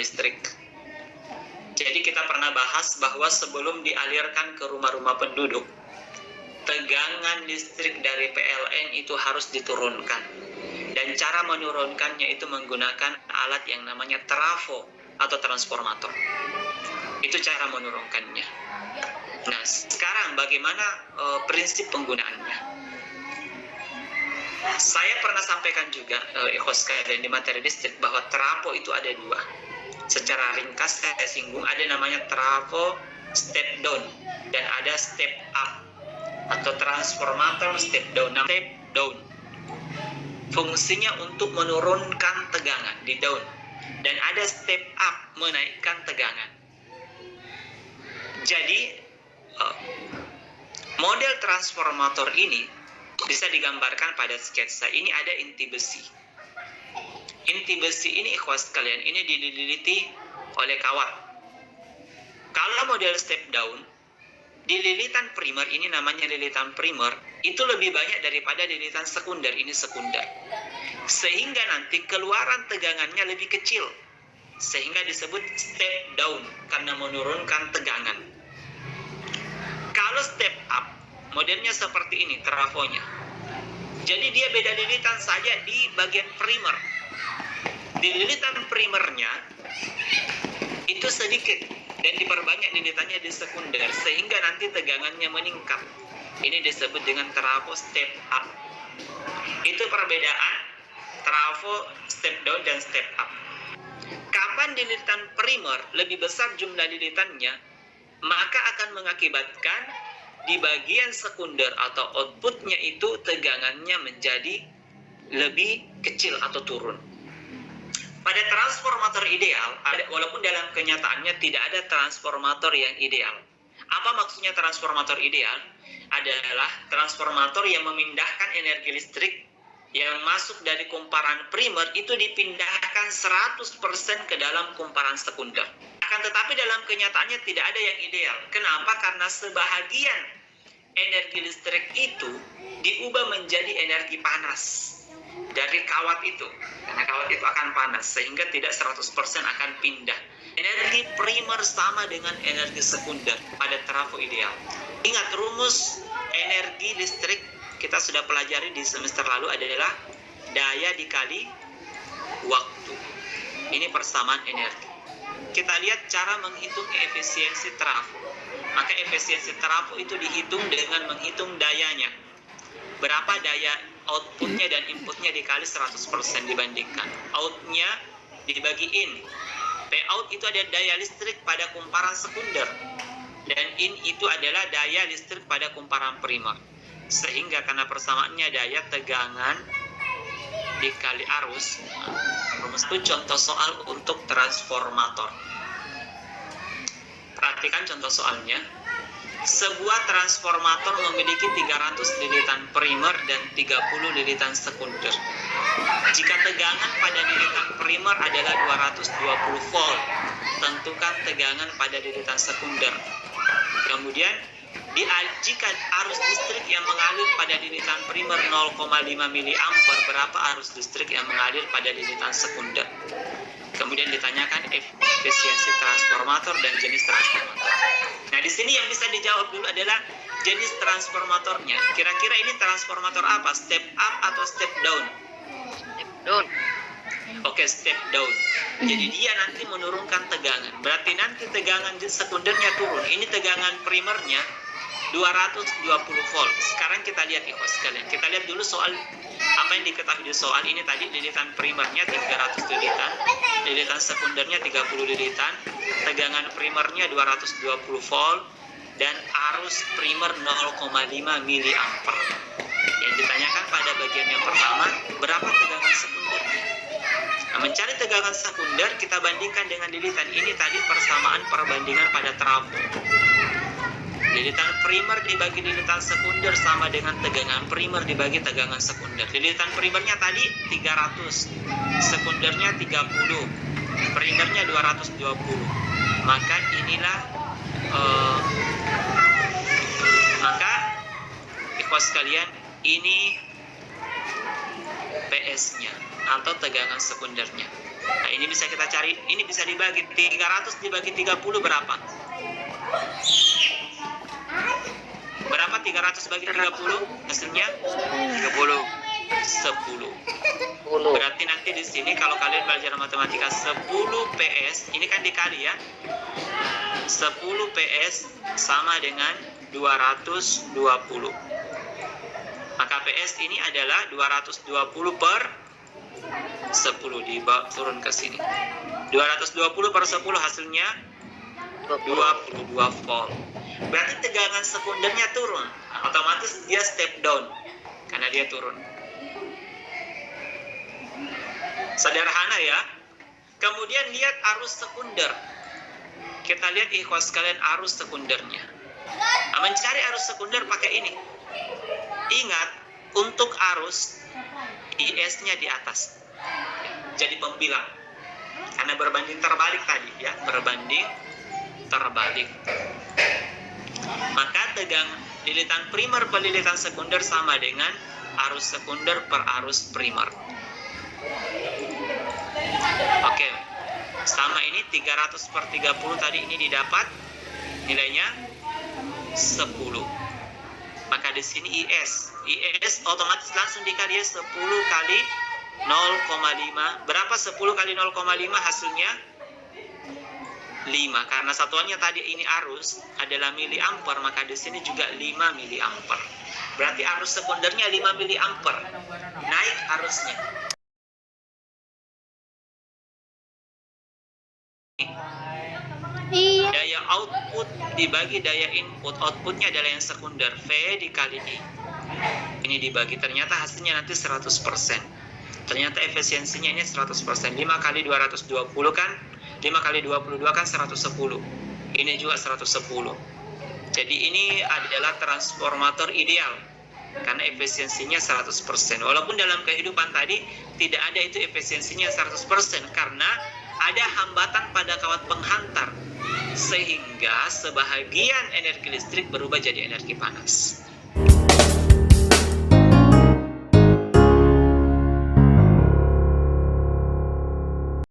listrik. Jadi kita pernah bahas bahwa sebelum dialirkan ke rumah-rumah penduduk, tegangan listrik dari PLN itu harus diturunkan. Dan cara menurunkannya itu menggunakan alat yang namanya trafo atau transformator. Itu cara menurunkannya. Nah, sekarang bagaimana prinsip penggunaannya? Saya pernah sampaikan juga ikhwas sekalian di materi listrik bahwa trafo itu ada dua. Secara ringkas saya singgung, ada namanya trafo step down dan ada step up atau transformator step down. Step down fungsinya untuk menurunkan tegangan di down, dan ada step up menaikkan tegangan. Jadi model transformator ini bisa digambarkan pada sketsa. Ini ada inti besi. Inti besi ini ikhwas sekalian, ini dililiti oleh kawat. Kalau model step down, di lilitan primer, ini namanya lilitan primer, itu lebih banyak daripada lilitan sekunder, ini sekunder. Sehingga nanti keluaran tegangannya lebih kecil. Sehingga disebut step down, karena menurunkan tegangan. Kalau step up, modelnya seperti ini, trafonya. Jadi dia beda lilitan saja di bagian primer. Di lilitan primernya itu sedikit dan diperbanyak lilitannya di sekunder sehingga nanti tegangannya meningkat. Ini disebut dengan trafo step up. Itu perbedaan trafo step down dan step up. Kapan di lilitan primer lebih besar jumlah lilitannya, maka akan mengakibatkan di bagian sekunder atau outputnya itu tegangannya menjadi lebih kecil atau turun. Pada transformator ideal, walaupun dalam kenyataannya tidak ada transformator yang ideal. Apa maksudnya transformator ideal? Adalah transformator yang memindahkan energi listrik yang masuk dari kumparan primer itu dipindahkan 100% ke dalam kumparan sekunder. Akan tetapi dalam kenyataannya tidak ada yang ideal. Kenapa? Karena sebahagian energi listrik itu diubah menjadi energi panas dari kawat itu. Karena kawat itu akan panas sehingga tidak 100% akan pindah. Energi primer sama dengan energi sekunder pada trafo ideal. Ingat, rumus energi listrik kita sudah pelajari di semester lalu adalah daya dikali waktu. Ini persamaan energi. Kita lihat cara menghitung efisiensi trafo. Maka efisiensi trafo itu dihitung dengan menghitung dayanya. Berapa daya outputnya dan inputnya dikali 100% dibandingkan. Outnya dibagi in. P out itu ada daya listrik pada kumparan sekunder. Dan in itu adalah daya listrik pada kumparan primer. Sehingga karena persamaannya daya tegangan dikali arus. Rumus itu contoh soal untuk transformator. Perhatikan contoh soalnya. Sebuah transformator memiliki 300 lilitan primer dan 30 lilitan sekunder. Jika tegangan pada lilitan primer adalah 220 volt, tentukan tegangan pada lilitan sekunder. Kemudian, jika arus listrik yang mengalir pada lilitan primer 0,5 mA, berapa arus listrik yang mengalir pada lilitan sekunder? Kemudian ditanyakan efisiensi transformator dan jenis transformator. Nah, di sini yang bisa dijawab dulu adalah jenis transformatornya. Kira-kira ini transformator apa? Step up atau step down? Step down. Oke, step down. Jadi dia nanti menurunkan tegangan. Berarti nanti tegangan sekundernya turun. Ini tegangan primernya 220 volt. Sekarang kita lihat ikhwas sekalian. Kita lihat dulu soal apa yang diketahui di soal ini tadi. Lilitan primernya 300 lilitan, lilitan sekundernya 30 lilitan, tegangan primernya 220 volt, dan arus primer 0,5 miliampere. Yang ditanyakan pada bagian yang pertama, berapa tegangan sekundernya? Nah, mencari tegangan sekunder kita bandingkan dengan lilitan. Ini tadi persamaan perbandingan pada trafo. Lilitan primer dibagi lilitan sekunder sama dengan tegangan primer dibagi tegangan sekunder. Lilitan primernya tadi 300, sekundernya 30, primernya 220. Maka inilah ikhwas sekalian, ini PS-nya atau tegangan sekundernya. Nah, ini bisa kita cari, ini bisa dibagi 300 dibagi 30 berapa? Berapa 300 bagi 30? Hasilnya 30. 10. Berarti nanti di sini kalau kalian belajar matematika 10 PS, ini kan dikali ya. 10 PS sama dengan 220. Maka PS ini adalah 220 per 10, dibawa turun ke sini. 220 per 10 hasilnya 22 volt. Berarti tegangan sekundernya turun. Otomatis dia step down karena dia turun. Sederhana ya. Kemudian lihat arus sekunder. Kita lihat ikhwas sekalian arus sekundernya. Nah, mencari arus sekunder pakai ini. Ingat, untuk arus IS-nya di atas. Jadi pembilang. Karena berbanding terbalik tadi ya, berbanding terbalik. Maka lilitan primer per lilitan sekunder sama dengan arus sekunder per arus primer. Oke. Sama ini 300 per 30 tadi ini didapat nilainya 10. Maka di sini IS otomatis langsung dikali 10 kali 0,5. Berapa 10 kali 0,5 hasilnya? 5. Karena satuannya tadi ini arus adalah miliampere, maka di sini juga 5 miliampere. Berarti arus sekundernya 5 miliampere. Naik arusnya. Daya output dibagi daya input, outputnya adalah yang sekunder, V dikali I. Ini dibagi, ternyata hasilnya nanti 100%. Ternyata efisiensinya ini 100%. 5 kali 220 kan, 5 kali 22 kan 110. Ini juga 110. Jadi ini adalah transformator ideal karena efisiensinya 100%. Walaupun dalam kehidupan tadi tidak ada itu efisiensinya 100% karena ada hambatan pada kawat penghantar sehingga sebahagian energi listrik berubah jadi energi panas.